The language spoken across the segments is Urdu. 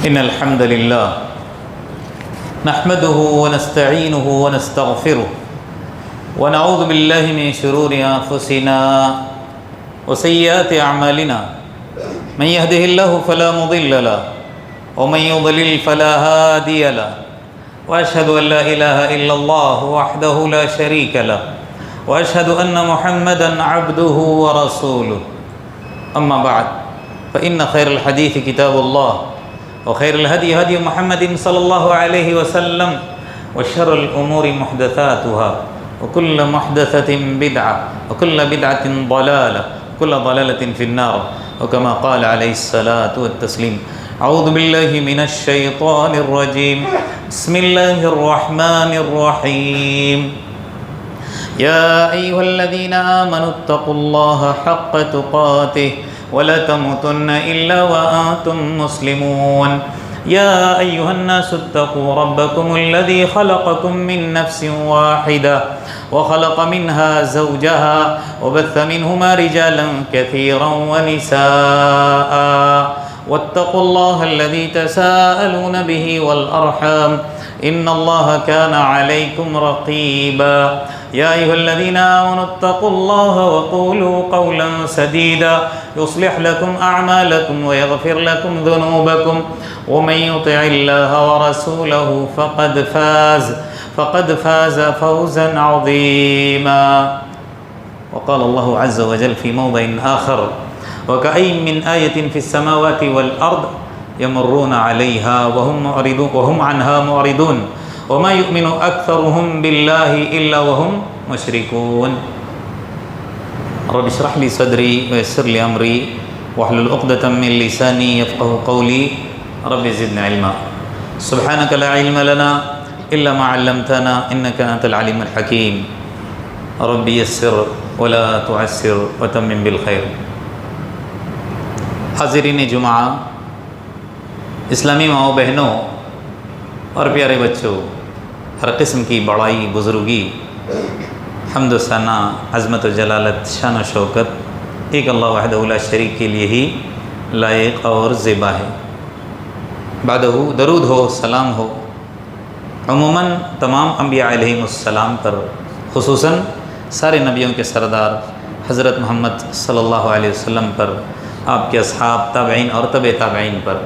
إن الحمد لله نحمده ونستعينه ونستغفره ونعوذ بالله من شرور أنفسنا وسيئات أعمالنا من يهده الله فلا مضل له ومن يضلل فلا هادي له وأشهد أن لا إله إلا الله وحده لا شريك له وأشهد أن محمدا عبده ورسوله أما بعد فإن خير الحديث كتاب الله وخير الهدي هدي محمد صلى الله عليه وسلم وشر الأمور محدثاتها وكل محدثة بدعة وكل بدعة ضلالة وكل ضلالة في النار وكما قال عليه الصلاة والتسليم أعوذ بالله من الشيطان الرجيم بسم الله الرحمن الرحيم يا أيها الذين آمنوا اتقوا الله حق تقاته ولا تموتن إلا وأنتم مسلمون يا أيها الناس اتقوا ربكم الذي خلقكم من نفس واحدة وخلق منها زوجها وبث منهما رجالا كثيرا ونساء واتقوا الله الذي تساءلون به والأرحام إن الله كان عليكم رقيبا يا أيها الذين آمنوا اتقوا الله وقولوا قولا سديدا يصلح لكم أعمالكم ويغفر لكم ذنوبكم ومن يطع الله ورسوله فقد فاز فوزا عظيما وقال الله عز وجل في موضع آخر وكأي من آية في السماوات والأرض يمرون عليها وهم عنها معرضون وما يؤمن أكثرهم بالله إلا وهم مشركون رب اشرح لي صدري ويسر لي أمري واحلل عقدة من لساني يفقهوا قولي رب زدنا علما سبحانك لا علم لنا إلا ما علمتنا إنك أنت العليم الحكيم رب يسر ولا تعسر وتمم بالخير حاضرین جمعہ، اسلامی ماؤں بہنوں اور پیارے بچوں، ہر قسم کی بڑائی بزرگی حمد و ثنا عظمت و جلالت شان و شوکت ایک اللہ وحدہ لا شریک کے لیے ہی لائق اور زیبا ہے۔ بعدہ درود ہو، سلام ہو عموماً تمام انبیاء علیہم السلام پر، خصوصاً سارے نبیوں کے سردار حضرت محمد صلی اللہ علیہ وسلم پر، آپ کے اصحاب، تابعین اور تبع تابعین پر۔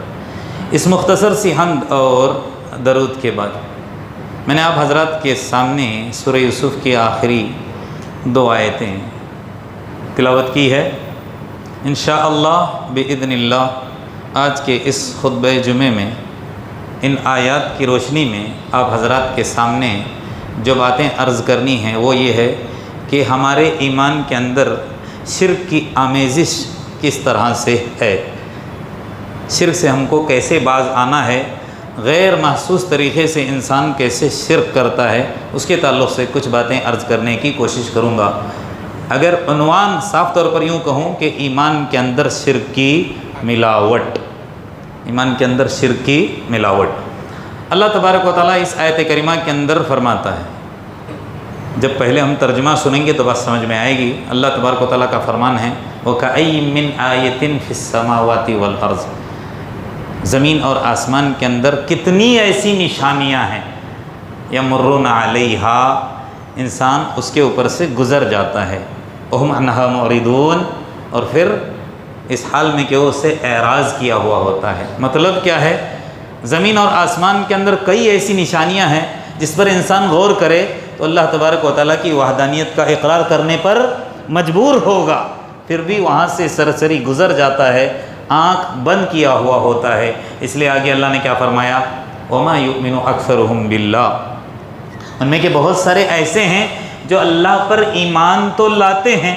اس مختصر سی حمد اور درود کے بعد میں نے آپ حضرات کے سامنے سورہ یوسف کی آخری 2 آیتیں تلاوت کی ہے۔ انشاءاللہ بإذن اللہ آج کے اس خطبہ جمعے میں ان آیات کی روشنی میں آپ حضرات کے سامنے جو باتیں عرض کرنی ہیں وہ یہ ہے کہ ہمارے ایمان کے اندر شرک کی آمیزش کس طرح سے ہے، شرک سے ہم کو کیسے باز آنا ہے، غیر محسوس طریقے سے انسان کیسے شرک کرتا ہے، اس کے تعلق سے کچھ باتیں عرض کرنے کی کوشش کروں گا۔ اگر عنوان صاف طور پر یوں کہوں کہ ایمان کے اندر شرک کی ملاوٹ، ایمان کے اندر شرک کی ملاوٹ، اللہ تبارک و تعالیٰ اس آیت کریمہ کے اندر فرماتا ہے۔ جب پہلے ہم ترجمہ سنیں گے تو بات سمجھ میں آئے گی۔ اللہ تبارک و تعالیٰ کا فرمان ہے وَكَأَيٍّ مِّنْ آيَةٍ فِي السَّمَاوَاتِ وَالْأَرْضِ، زمین اور آسمان کے اندر کتنی ایسی نشانیاں ہیں، یمرون علیہا، انسان اس کے اوپر سے گزر جاتا ہے، وہم عنہا معرضون، اور پھر اس حال میں کہ وہ اسے اعراض کیا ہوا ہوتا ہے۔ مطلب کیا ہے؟ زمین اور آسمان کے اندر کئی ایسی نشانیاں ہیں جس پر انسان غور کرے تو اللہ تبارک و تعالیٰ کی وحدانیت کا اقرار کرنے پر مجبور ہوگا، پھر بھی وہاں سے سرسری گزر جاتا ہے، آنکھ بند کیا ہوا ہوتا ہے۔ اس لیے آگے اللہ نے کیا فرمایا؟ وَمَا يُؤْمِنُ أَكْثَرُهُمْ بِاللَّهِ، ان میں کے بہت سارے ایسے ہیں جو اللہ پر ایمان تو لاتے ہیں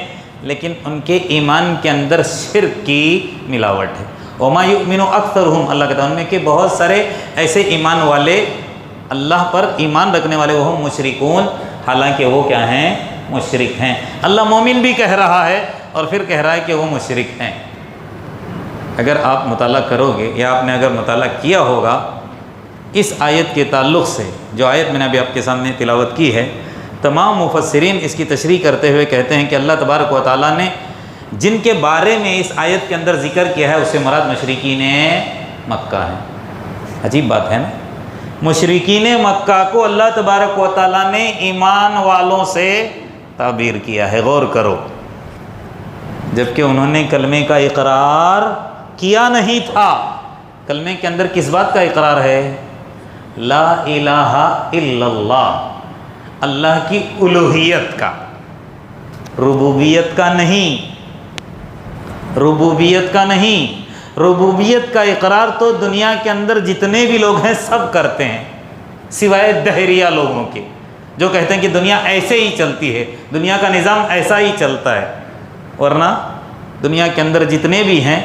لیکن ان کے ایمان کے اندر شرک کی ملاوٹ ہے۔ وَمَا يُؤْمِنُ أَكْثَرُهُمْ، اللہ کہتا ہے ان میں کے بہت سارے ایسے ایمان والے، اللہ پر ایمان رکھنے والے، وہ مشرکون، حالانکہ وہ کیا ہیں؟ مشرک ہیں۔ اللہ مومن بھی کہہ رہا ہے اور پھر کہہ رہا ہے کہ وہ مشرک ہیں۔ اگر آپ مطالعہ کرو گے یا آپ نے اگر مطالعہ کیا ہوگا اس آیت کے تعلق سے، جو آیت میں نے ابھی آپ کے سامنے تلاوت کی ہے، تمام مفسرین اس کی تشریح کرتے ہوئے کہتے ہیں کہ اللہ تبارک و تعالیٰ نے جن کے بارے میں اس آیت کے اندر ذکر کیا ہے اس سے مراد مشرکین مکہ ہے۔ عجیب بات ہے نا، مشرکین مکہ کو اللہ تبارک و تعالیٰ نے ایمان والوں سے تعبیر کیا ہے، غور کرو، جبکہ انہوں نے کلمے کا اقرار کیا نہیں تھا۔ کلمے کے اندر کس بات کا اقرار ہے؟ لا الہ الا اللہ، اللہ کی الوہیت کا، ربوبیت کا نہیں، ربوبیت کا نہیں۔ ربوبیت کا اقرار تو دنیا کے اندر جتنے بھی لوگ ہیں سب کرتے ہیں، سوائے دہریہ لوگوں کے، جو کہتے ہیں کہ دنیا ایسے ہی چلتی ہے، دنیا کا نظام ایسا ہی چلتا ہے۔ ورنہ دنیا کے اندر جتنے بھی ہیں،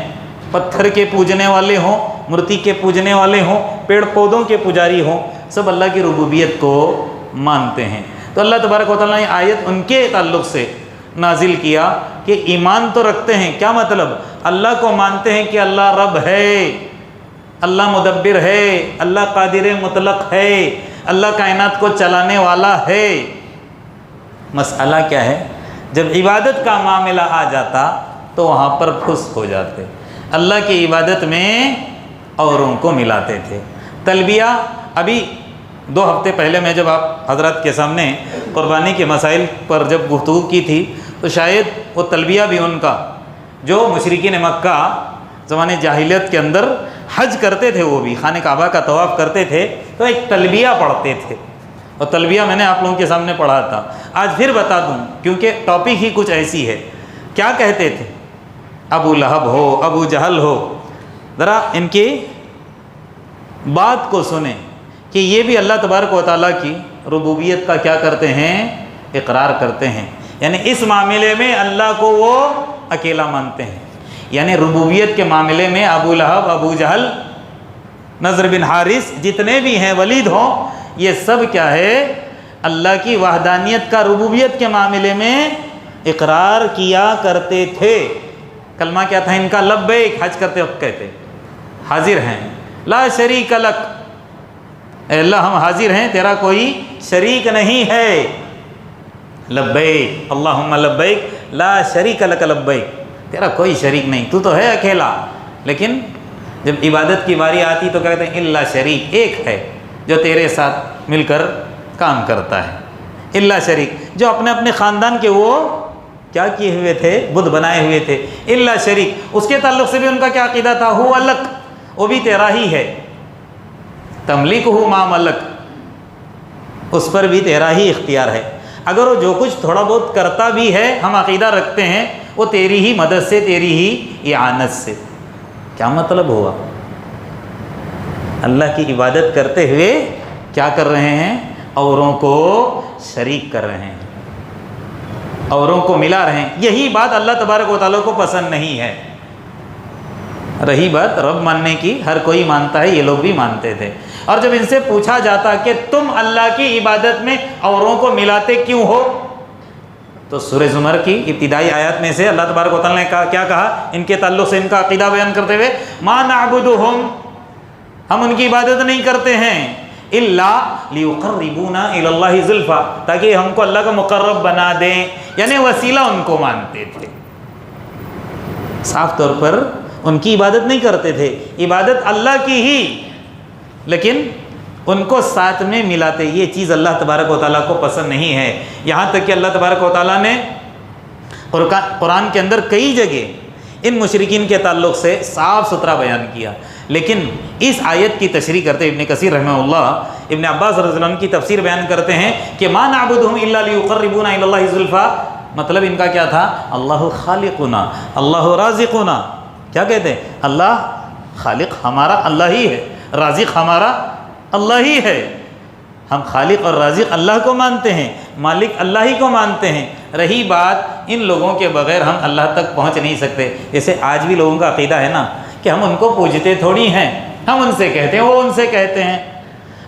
پتھر کے پوجنے والے ہوں، مورتی کے پوجنے والے ہوں، پیڑ پودوں کے پجاری ہوں، سب اللہ کی ربوبیت کو مانتے ہیں۔ تو اللہ تبارک و تعالیٰ نے آیت ان کے تعلق سے نازل کیا کہ ایمان تو رکھتے ہیں، کیا مطلب؟ اللہ کو مانتے ہیں کہ اللہ رب ہے، اللہ مدبر ہے، اللہ قادر مطلق ہے، اللہ کائنات کو چلانے والا ہے۔ مسئلہ کیا ہے؟ جب عبادت کا معاملہ آ جاتا تو وہاں پر پھس ہو جاتے، اللہ کی عبادت میں اوروں کو ملاتے تھے۔ تلبیہ، ابھی 2 ہفتے پہلے میں جب آپ حضرات کے سامنے قربانی کے مسائل پر جب گفتگو کی تھی تو شاید وہ تلبیہ بھی ان کا، جو مشرکین مکہ زمانے جاہلیت کے اندر حج کرتے تھے، وہ بھی خانہ کعبہ کا طواف کرتے تھے تو ایک تلبیہ پڑھتے تھے، اور تلبیہ میں نے آپ لوگوں کے سامنے پڑھا تھا۔ آج پھر بتا دوں کیونکہ ٹاپک ہی کچھ ایسی ہے۔ کیا کہتے تھے؟ ابو لہب ہو، ابو جہل ہو، ذرا ان کی بات کو سنیں کہ یہ بھی اللہ تبارک و تعالیٰ کی ربوبیت کا کیا کرتے ہیں؟ اقرار کرتے ہیں، یعنی اس معاملے میں اللہ کو وہ اکیلا مانتے ہیں۔ یعنی ربوبیت کے معاملے میں ابو لہب، ابو جہل، نضر بن حارث، جتنے بھی ہیں، ولید ہوں، یہ سب کیا ہے؟ اللہ کی وحدانیت کا ربوبیت کے معاملے میں اقرار کیا کرتے تھے۔ کلمہ کیا تھا ان کا؟ لبیک، حج کرتے وقت کہتے، حاضر ہیں، لا شریک لک، اے اللہ ہم حاضر ہیں، تیرا کوئی شریک نہیں ہے۔ لبیک اللہم لبیک لا شریک لک لبیک، تیرا کوئی شریک نہیں، تو تو ہے اکیلا۔ لیکن جب عبادت کی باری آتی تو کہتے ہیں الا شریک، ایک ہے جو تیرے ساتھ مل کر کام کرتا ہے، الا شریک، جو اپنے اپنے خاندان کے وہ کیا کیے ہوئے تھے؟ بت بنائے ہوئے تھے، الا شریک۔ اس کے تعلق سے بھی ان کا کیا عقیدہ تھا؟ ہو لک، وہ بھی تیرا ہی ہے، تملک ہو ما ملک، اس پر بھی تیرا ہی اختیار ہے۔ اگر وہ جو کچھ تھوڑا بہت کرتا بھی ہے، ہم عقیدہ رکھتے ہیں وہ تیری ہی مدد سے، تیری ہی اعانت سے۔ کیا مطلب ہوا؟ اللہ کی عبادت کرتے ہوئے کیا کر رہے ہیں؟ اوروں کو شریک کر رہے ہیں، اوروں کو ملا رہے ہیں۔ یہی بات اللہ تبارک و تعالیٰ کو پسند نہیں ہے۔ رہی بات رب ماننے کی، ہر کوئی مانتا ہے، یہ لوگ بھی مانتے تھے۔ اور جب ان سے پوچھا جاتا کہ تم اللہ کی عبادت میں اوروں کو ملاتے کیوں ہو، تو سورہ زمر کی ابتدائی آیات میں سے اللہ تبارک و تعالیٰ نے کیا کہا ان کے تعلق سے؟ ان کا عقیدہ بیان کرتے ہوئے، ما نعبدہم، ہم ان کی عبادت نہیں کرتے ہیں، الا لیقربونا الی اللہ زلفیٰ، تاکہ ہم کو اللہ کا مقرب بنا دیں، یعنی وسیلہ ان کو مانتے تھے۔ صاف طور پر ان کی عبادت نہیں کرتے تھے، عبادت اللہ کی ہی، لیکن ان کو ساتھ میں ملاتے۔ یہ چیز اللہ تبارک و تعالیٰ کو پسند نہیں ہے۔ یہاں تک کہ اللہ تبارک و تعالیٰ نے قرآن کے اندر کئی جگہ ان مشرکین کے تعلق سے صاف ستھرا بیان کیا، لیکن اس آیت کی تشریح کرتے ابن کثیر رحمہ اللہ، ابن عباس رضی اللہ عنہ کی تفسیر بیان کرتے ہیں کہ ما نعبدہم الا لیقربونا الی اللہ زلفیٰ، مطلب ان کا کیا تھا؟ اللہ خالقنا، اللہ رازقنا۔ کیا کہتے ہیں؟ اللہ خالق ہمارا اللہ ہی ہے، رازق ہمارا اللہ ہی ہے۔ ہم خالق اور رازق اللہ کو مانتے ہیں، مالک اللہ ہی کو مانتے ہیں۔ رہی بات ان لوگوں کے بغیر ہم اللہ تک پہنچ نہیں سکتے، جیسے آج بھی لوگوں کا عقیدہ ہے نا کہ ہم ان کو پوجتے تھوڑی ہیں، ہم ان سے کہتے ہیں وہ ان سے کہتے ہیں۔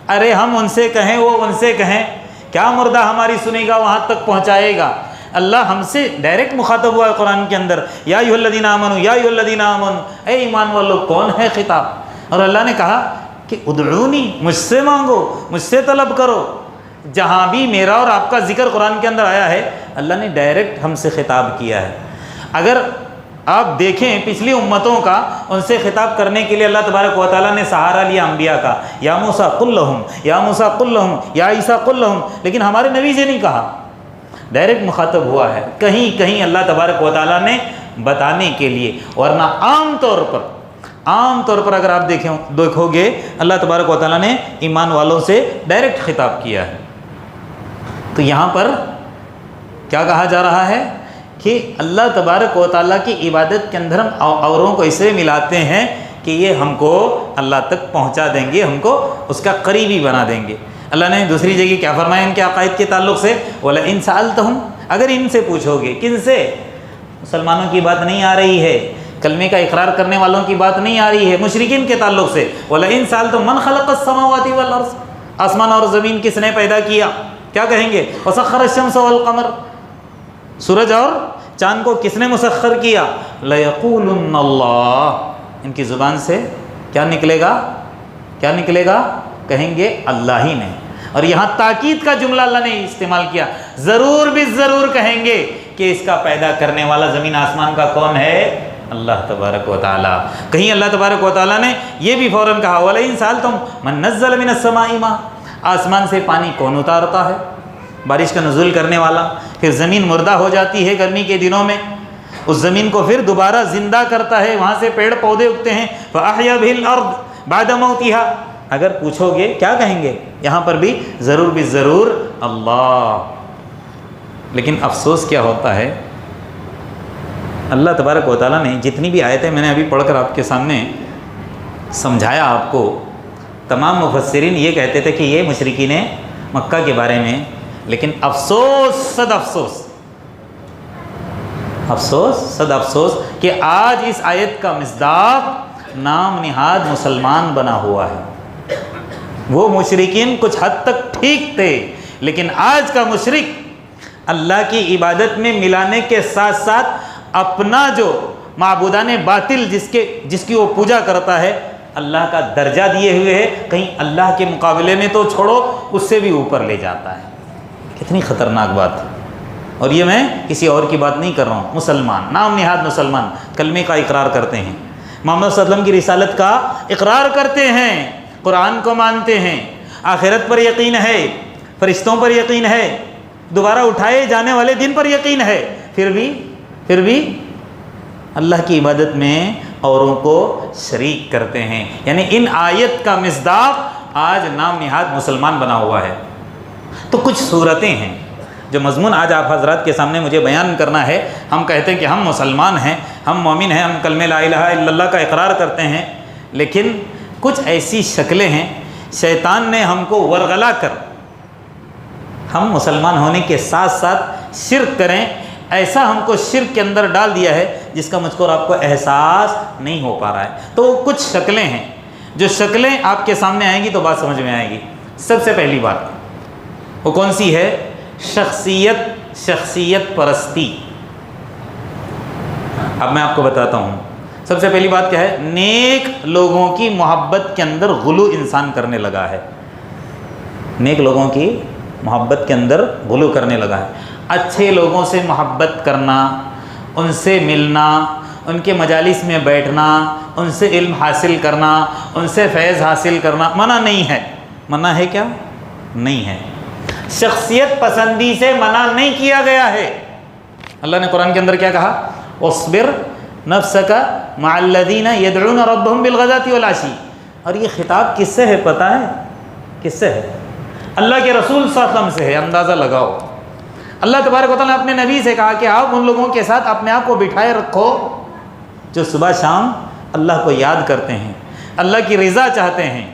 ارے ہم ان سے کہیں وہ ان سے کہیں، کیا مردہ ہماری سنے گا وہاں تک پہنچائے گا؟ اللہ ہم سے ڈائریکٹ مخاطب ہوا ہے قرآن کے اندر، یا ایھا الذین آمنوا، یا ایھا الذین آمنوا، اے ایمان والو، کون ہے خطاب؟ اور اللہ نے کہا کہ ادعونی، مجھ سے مانگو، مجھ سے طلب کرو۔ جہاں بھی میرا اور آپ کا ذکر قرآن کے اندر آیا ہے، اللہ نے ڈائریکٹ ہم سے خطاب کیا ہے۔ اگر آپ دیکھیں پچھلی امتوں کا ان سے خطاب کرنے کے لیے اللہ تبارک و تعالیٰ نے سہارا لیا انبیاء کا، یا موسیٰ قل لہم، یا موسیٰ قل لہم، یا عیسیٰ قل لہم، لیکن ہمارے نبی سے نہیں کہا، ڈائریکٹ مخاطب ہوا ہے کہیں کہیں اللہ تبارک و تعالیٰ نے بتانے کے لیے، ورنہ عام طور پر اگر آپ دیکھو گے اللہ تبارک و تعالیٰ نے ایمان والوں سے ڈائریکٹ خطاب کیا ہے۔ تو یہاں پر کیا کہا جا رہا ہے کہ اللہ تبارک و تعالیٰ کی عبادت کے اندر ہم اوروں کو اسے ملاتے ہیں کہ یہ ہم کو اللہ تک پہنچا دیں گے، ہم کو اس کا قریبی بنا دیں گے۔ اللہ نے دوسری جگہ کیا فرمایا ان کے عقائد کے تعلق سے؟ وَلَئِن سَأَلْتَهُمْ، اگر ان سے پوچھو گے، کن سے؟ مسلمانوں کی بات نہیں آ رہی ہے، کلمے کا اقرار کرنے والوں کی بات نہیں آ رہی ہے، مشرکین کے تعلق سے۔ وَلَئِن سَأَلْتَهُمْ مَنْ خَلَقَ السَّمَاوَاتِ وَالْأَرْضَ، آسمان اور زمین کس نے پیدا کیا؟ کیا کہیں گے؟ وَسَخَّرَ الشَّمْسَ وَالْقَمَرَ، سورج اور چاند کو کس نے مسخر کیا؟ لَيَقُولُنَّ اللَّهُ، ان کی زبان سے کیا نکلے گا؟ کہیں گے اللہ ہی نے۔ اور یہاں تاکید کا جملہ اللہ نے استعمال کیا، ضرور بھی ضرور کہیں گے کہ اس کا پیدا کرنے والا زمین آسمان کا کون ہے؟ اللہ تبارک و تعالیٰ۔ کہیں اللہ تبارک و تعالیٰ نے یہ بھی فوراً کہا وَلَئِن سَأَلْتُمْ مَن نَزَّلَ مِنَ السَّمَاءِ مَاءً، آسمان سے پانی کون اتارتا ہے؟ بارش کا نزول کرنے والا۔ پھر زمین مردہ ہو جاتی ہے گرمی کے دنوں میں، اس زمین کو پھر دوبارہ زندہ کرتا ہے، وہاں سے پیڑ پودے اگتے ہیں۔ فَأَحْيَا بِهِ الْأَرْضَ بَعْدَ مَوْتِهَا، اگر پوچھو گے کیا کہیں گے؟ یہاں پر بھی ضرور اللہ۔ لیکن افسوس کیا ہوتا ہے، اللہ تبارک و تعالیٰ نے جتنی بھی آیتیں میں نے ابھی پڑھ کر آپ کے سامنے سمجھایا آپ کو، تمام مفسرین یہ کہتے تھے کہ یہ مشرکین مکہ کے بارے میں، لیکن افسوس صد افسوس کہ آج اس آیت کا مصداق نام نہاد مسلمان بنا ہوا ہے۔ وہ مشرکین کچھ حد تک ٹھیک تھے، لیکن آج کا مشرک اللہ کی عبادت میں ملانے کے ساتھ ساتھ اپنا جو معبودان باطل جس کی وہ پوجا کرتا ہے، اللہ کا درجہ دیے ہوئے ہے، کہیں اللہ کے مقابلے میں تو چھوڑو اس سے بھی اوپر لے جاتا ہے۔ کتنی خطرناک بات ہے۔ اور یہ میں کسی اور کی بات نہیں کر رہا ہوں، مسلمان، نام نہاد مسلمان، کلمے کا اقرار کرتے ہیں، محمد صلی اللہ علیہ وسلم کی رسالت کا اقرار کرتے ہیں، قرآن کو مانتے ہیں، آخرت پر یقین ہے، فرشتوں پر یقین ہے، دوبارہ اٹھائے جانے والے دن پر یقین ہے، پھر بھی اللہ کی عبادت میں اوروں کو شریک کرتے ہیں۔ یعنی ان آیت کا مصداق آج نام نہاد مسلمان بنا ہوا ہے۔ تو کچھ صورتیں ہیں جو مضمون آج آپ حضرات کے سامنے مجھے بیان کرنا ہے۔ ہم کہتے ہیں کہ ہم مسلمان ہیں، ہم مومن ہیں، ہم کلمہ لا الہ الا اللہ کا اقرار کرتے ہیں، لیکن کچھ ایسی شکلیں ہیں شیطان نے ہم کو ورغلا کر ہم مسلمان ہونے کے ساتھ ساتھ شرک کریں، ایسا ہم کو شرک کے اندر ڈال دیا ہے جس کا مجھ کو اور آپ کو احساس نہیں ہو پا رہا ہے۔ تو کچھ شکلیں ہیں، جو شکلیں آپ کے سامنے آئیں گی تو بات سمجھ میں آئے گی۔ سب سے پہلی بات وہ کون سی ہے؟ شخصیت پرستی۔ اب میں آپ کو بتاتا ہوں، سب سے پہلی بات کیا ہے؟ نیک لوگوں کی محبت کے اندر غلو انسان کرنے لگا ہے، نیک لوگوں کی محبت کے اندر غلو کرنے لگا ہے۔ اچھے لوگوں سے محبت کرنا، ان سے ملنا، ان کے مجالس میں بیٹھنا، ان سے علم حاصل کرنا، ان سے فیض حاصل کرنا منع نہیں ہے۔ منع ہے کیا؟ نہیں ہے۔ شخصیت پسندی سے منع نہیں کیا گیا ہے۔ اللہ نے قرآن کے اندر کیا کہا؟ اصبر نفسک مع الذین یدعون ربهم بالغداۃ والعشی۔ اور یہ خطاب کس سے ہے پتہ ہے؟ کس سے ہے؟ اللہ کے رسول صلی اللہ علیہ وسلم سے ہے۔ اندازہ لگاؤ، اللہ تبارک و تعالیٰ نے اپنے نبی سے کہا کہ آپ ان لوگوں کے ساتھ اپنے آپ کو بٹھائے رکھو جو صبح شام اللہ کو یاد کرتے ہیں، اللہ کی رضا چاہتے ہیں۔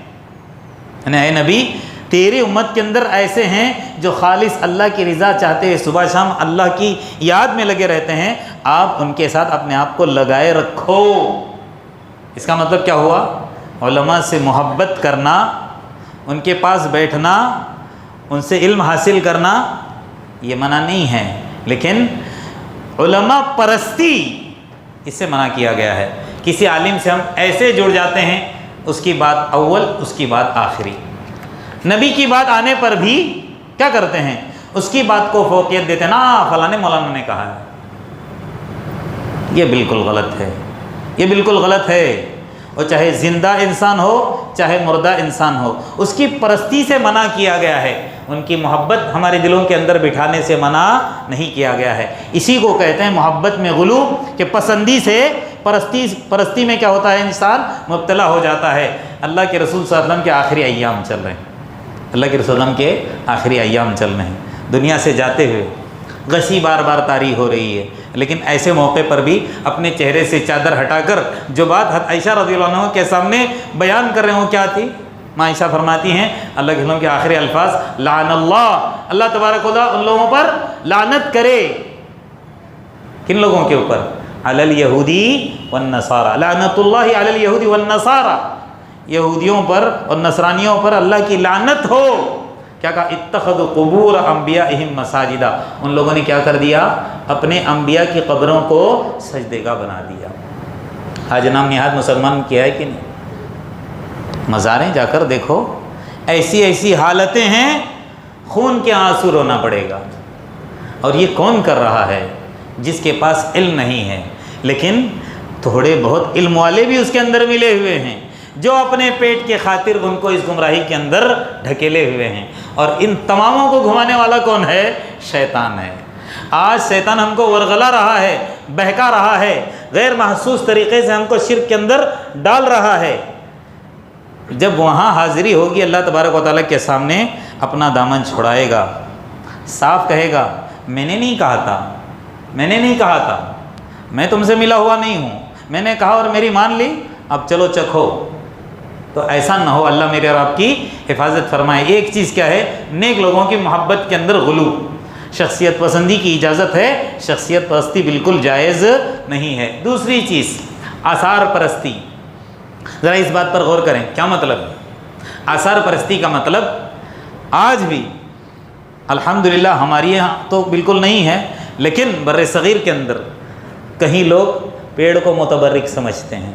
یعنی اے نبی، تیری امت کے اندر ایسے ہیں جو خالص اللہ کی رضا چاہتے ہیں، صبح شام اللہ کی یاد میں لگے رہتے ہیں، آپ ان کے ساتھ اپنے آپ کو لگائے رکھو۔ اس کا مطلب کیا ہوا؟ علماء سے محبت کرنا، ان کے پاس بیٹھنا، ان سے علم حاصل کرنا یہ منع نہیں ہے، لیکن علماء پرستی اس سے منع کیا گیا ہے۔ کسی عالم سے ہم ایسے جڑ جاتے ہیں، اس کی بات اول، اس کی بات آخری، نبی کی بات آنے پر بھی کیا کرتے ہیں؟ اس کی بات کو فوقیت دیتے ہیں، نا فلاں مولانا نے کہا ہے۔ یہ بالکل غلط ہے، یہ بالکل غلط ہے۔ اور چاہے زندہ انسان ہو چاہے مردہ انسان ہو، اس کی پرستی سے منع کیا گیا ہے، ان کی محبت ہمارے دلوں کے اندر بٹھانے سے منع نہیں کیا گیا ہے۔ اسی کو کہتے ہیں محبت میں غلو، کہ پسندی سے پرستی میں کیا ہوتا ہے، انسان مبتلا ہو جاتا ہے۔ اللہ کے رسول صلی اللہ علیہ وسلم کے آخری ایام چل رہے ہیں، اللہ کے رسول صلی اللہ علیہ وسلم کے آخری ایام چل رہے ہیں، دنیا سے جاتے ہوئے غشی بار بار طاری ہو رہی ہے، لیکن ایسے موقع پر بھی اپنے چہرے سے چادر ہٹا کر جو بات عائشہ رضی اللہ عنہ کے سامنے بیان کر رہے ہوں کیا تھی؟ ماں عائشہ فرماتی ہیں اللہ کے کے آخری الفاظ، لعن اللہ تبارک و تعالیٰ ان لوگوں پر لعنت کرے۔ کن لوگوں کے اوپر؟ علی الیہودی والنصارى، لعنت اللہ علی الیہودی والنصارى، یہودیوں پر اور نصرانیوں پر اللہ کی لعنت ہو۔ کیا کہا؟ اتخذوا قبور انبیائہم مساجدہ، ان لوگوں نے کیا کر دیا؟ اپنے انبیاء کی قبروں کو سجدے گاہ بنا دیا۔ آج نام نہاد مسلمان کیا ہے کہ نہیں؟ مزاریں جا کر دیکھو، ایسی ایسی حالتیں ہیں، خون کے آنسو رونا پڑے گا۔ اور یہ کون کر رہا ہے؟ جس کے پاس علم نہیں ہے، لیکن تھوڑے بہت علم والے بھی اس کے اندر ملے ہوئے ہیں، جو اپنے پیٹ کے خاطر ان کو اس گمراہی کے اندر ڈھکیلے ہوئے ہیں۔ اور ان تماموں کو گھمانے والا کون ہے؟ شیطان ہے۔ آج شیطان ہم کو ورغلا رہا ہے، بہکا رہا ہے، غیر محسوس طریقے سے ہم کو شرک کے اندر ڈال رہا ہے۔ جب وہاں حاضری ہوگی اللہ تبارک و تعالیٰ کے سامنے، اپنا دامن چھڑائے گا، صاف کہے گا میں نے نہیں کہا تھا، میں نے نہیں کہا تھا، میں تم سے ملا ہوا نہیں ہوں، میں نے کہا اور میری مان لی، اب چلو چکھو۔ تو ایسا نہ ہو، اللہ میرے اور آپ کی حفاظت فرمائے۔ ایک چیز کیا ہے؟ نیک لوگوں کی محبت کے اندر غلو، شخصیت پسندی کی اجازت ہے، شخصیت پرستی بالکل جائز نہیں ہے۔ دوسری چیز آثار پرستی، ذرا اس بات پر غور کریں، کیا مطلب؟ آثار پرستی کا مطلب آج بھی الحمدللہ ہمارے یہاں تو بالکل نہیں ہے، لیکن بر صغیر کے اندر کہیں لوگ پیڑ کو متبرک سمجھتے ہیں،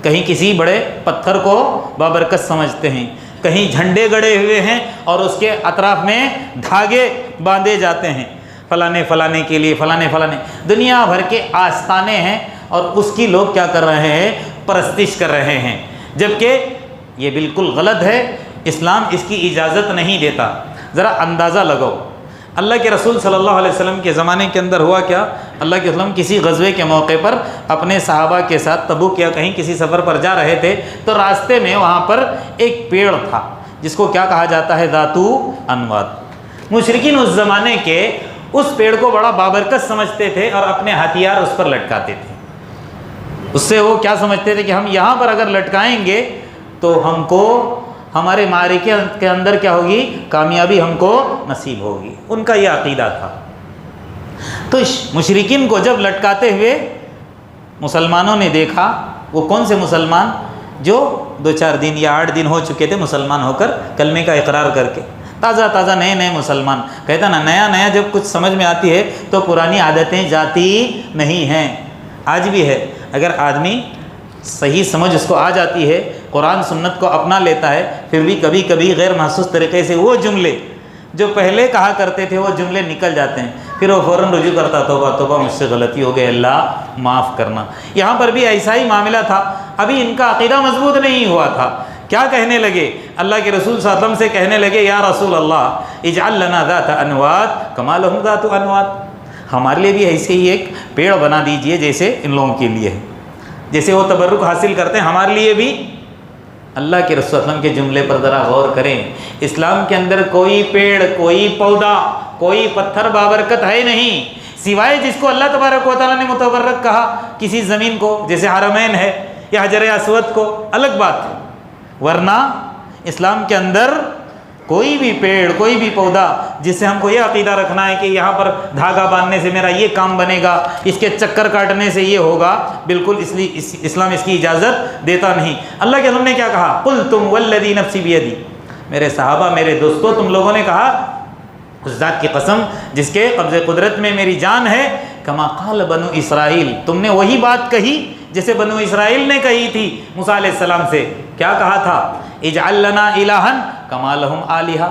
کہیں کسی بڑے پتھر کو بابرکت سمجھتے ہیں، کہیں جھنڈے گڑے ہوئے ہیں اور اس کے اطراف میں دھاگے باندھے جاتے ہیں، فلانے فلانے کے لیے، فلانے فلانے، دنیا بھر کے آستانے ہیں، اور اس کی لوگ کیا کر رہے ہیں؟ پرستش کر رہے ہیں، جبکہ یہ بالکل غلط ہے، اسلام اس کی اجازت نہیں دیتا۔ ذرا اندازہ لگاؤ، اللہ کے رسول صلی اللہ علیہ وسلم کے زمانے کے اندر ہوا کیا؟ اللہ کے وسلم کسی غزوے کے موقع پر اپنے صحابہ کے ساتھ تبوک یا کہیں کسی سفر پر جا رہے تھے، تو راستے میں وہاں پر ایک پیڑ تھا جس کو کیا کہا جاتا ہے؟ ذاتو انوات۔ مشرکین اس زمانے کے اس پیڑ کو بڑا بابرکت سمجھتے تھے اور اپنے ہتھیار اس پر لٹکاتے تھے۔ اس سے وہ کیا سمجھتے تھے کہ ہم یہاں پر اگر لٹکائیں گے تو ہم کو ہمارے معرکے کے اندر کیا ہوگی؟ کامیابی ہم کو نصیب ہوگی۔ ان کا یہ عقیدہ تھا۔ تو مشرکین کو جب لٹکاتے ہوئے مسلمانوں نے دیکھا، وہ کون سے مسلمان؟ جو 2-4 دن یا 8 دن ہو چکے تھے مسلمان ہو کر، کلمے کا اقرار کر کے، تازہ تازہ نئے نئے مسلمان۔ کہتا نا نیا نیا جب کچھ سمجھ میں آتی ہے تو پرانی عادتیں جاتی نہیں ہیں۔ آج بھی ہے، اگر آدمی صحیح سمجھ اس کو آ جاتی ہے، قرآن سنت کو اپنا لیتا ہے، پھر بھی کبھی کبھی غیر محسوس طریقے سے وہ جملے جو پہلے کہا کرتے تھے وہ جملے نکل جاتے ہیں، پھر وہ فوراً رجوع کرتا، توبہ توبہ مجھ سے غلطی ہو گئی، اللہ معاف کرنا۔ یہاں پر بھی ایسا ہی معاملہ تھا، ابھی ان کا عقیدہ مضبوط نہیں ہوا تھا۔ کیا کہنے لگے؟ اللہ کے رسول صلی اللہ علیہ وسلم سے کہنے لگے یا رسول اللہ اجعل لنا ذات انوات کما لہم ذات انوات، ہمارے لیے بھی ایسے ہی ایک پیڑ بنا دیجئے جیسے ان لوگوں کے لیے ہے، جیسے وہ تبرک حاصل کرتے ہیں ہمارے لیے بھی۔ اللہ کے رسول صلی اللہ علیہ وسلم کے جملے پر ذرا غور کریں، اسلام کے اندر کوئی پیڑ، کوئی پودا، کوئی پتھر بابرکت ہے نہیں، سوائے جس کو اللہ تبارک و تعالیٰ نے متبرک کہا، کسی زمین کو جیسے حرمین ہے یا حجر اسود کو، الگ بات ہے، ورنہ اسلام کے اندر کوئی بھی پیڑ، کوئی بھی پودا جس سے ہم کو یہ عقیدہ رکھنا ہے کہ یہاں پر دھاگا باندھنے سے میرا یہ کام بنے گا، اس کے چکر کاٹنے سے یہ ہوگا، بالکل اس لیے اسلام اس کی اجازت دیتا نہیں۔ اللہ کے رسول نے کیا کہا؟ قلتم والذی نفسی بیدی، میرے صحابہ، میرے دوستو، تم لوگوں نے کہا اس ذات کی قسم جس کے قبض قدرت میں میری جان ہے، کما قال بنو اسرائیل، تم نے وہی بات کہی جیسے بنو اسرائیل نے کہی تھی موسیٰ علیہ السلام سے۔ کیا کہا تھا؟ اجعل لنا الہا کما لہم آلہہ۔